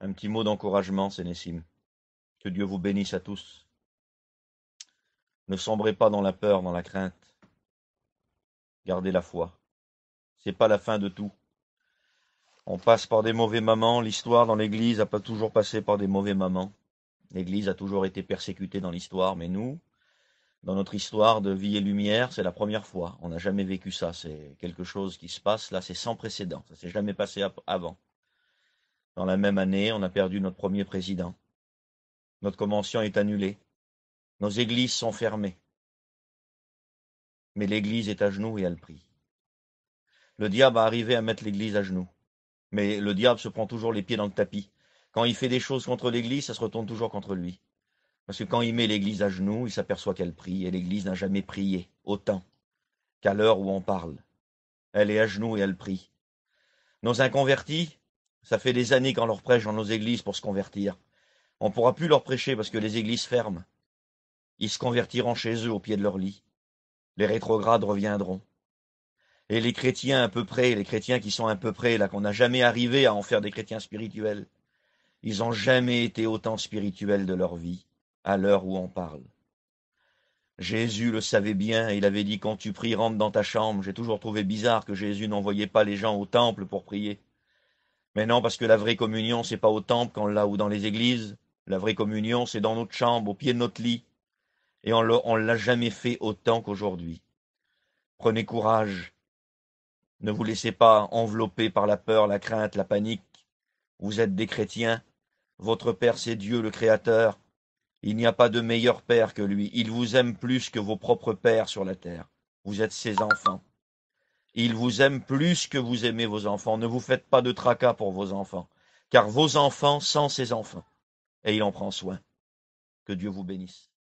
Un petit mot d'encouragement, Sénésim. Que Dieu vous bénisse à tous. Ne sombrez pas dans la peur, dans la crainte. Gardez la foi. C'est pas la fin de tout. On passe par des mauvais moments. L'histoire dans l'Église n'a pas toujours passé par des mauvais moments. L'Église a toujours été persécutée dans l'histoire, mais nous, dans notre histoire de vie et lumière, c'est la première fois. On n'a jamais vécu ça. C'est quelque chose qui se passe là, c'est sans précédent. Ça s'est jamais passé avant. Dans la même année, on a perdu notre premier président. Notre convention est annulée. Nos églises sont fermées. Mais l'Église est à genoux et elle prie. Le diable a arrivé à mettre l'Église à genoux. Mais le diable se prend toujours les pieds dans le tapis. Quand il fait des choses contre l'Église, ça se retourne toujours contre lui. Parce que quand il met l'Église à genoux, il s'aperçoit qu'elle prie, et l'Église n'a jamais prié autant qu'à l'heure où on parle. Elle est à genoux et elle prie. Nos inconvertis, ça fait des années qu'on leur prêche dans nos églises pour se convertir. On ne pourra plus leur prêcher parce que les églises ferment. Ils se convertiront chez eux au pied de leur lit. Les rétrogrades reviendront. Et les chrétiens à peu près, les chrétiens qui sont à peu près, là, qu'on n'a jamais arrivé à en faire des chrétiens spirituels, ils n'ont jamais été autant spirituels de leur vie, à l'heure où on parle. Jésus le savait bien, il avait dit quand tu pries, rentre dans ta chambre. J'ai toujours trouvé bizarre que Jésus n'envoyait pas les gens au temple pour prier. Mais non, parce que la vraie communion, c'est pas au temple qu'on l'a ou dans les églises. La vraie communion, c'est dans notre chambre, au pied de notre lit. Et on l'a jamais fait autant qu'aujourd'hui. Prenez courage. Ne vous laissez pas envelopper par la peur, la crainte, la panique. Vous êtes des chrétiens. Votre Père, c'est Dieu, le Créateur. Il n'y a pas de meilleur Père que lui. Il vous aime plus que vos propres pères sur la terre. Vous êtes ses enfants. Il vous aime plus que vous aimez vos enfants. Ne vous faites pas de tracas pour vos enfants, car vos enfants sont ses enfants, et il en prend soin. Que Dieu vous bénisse.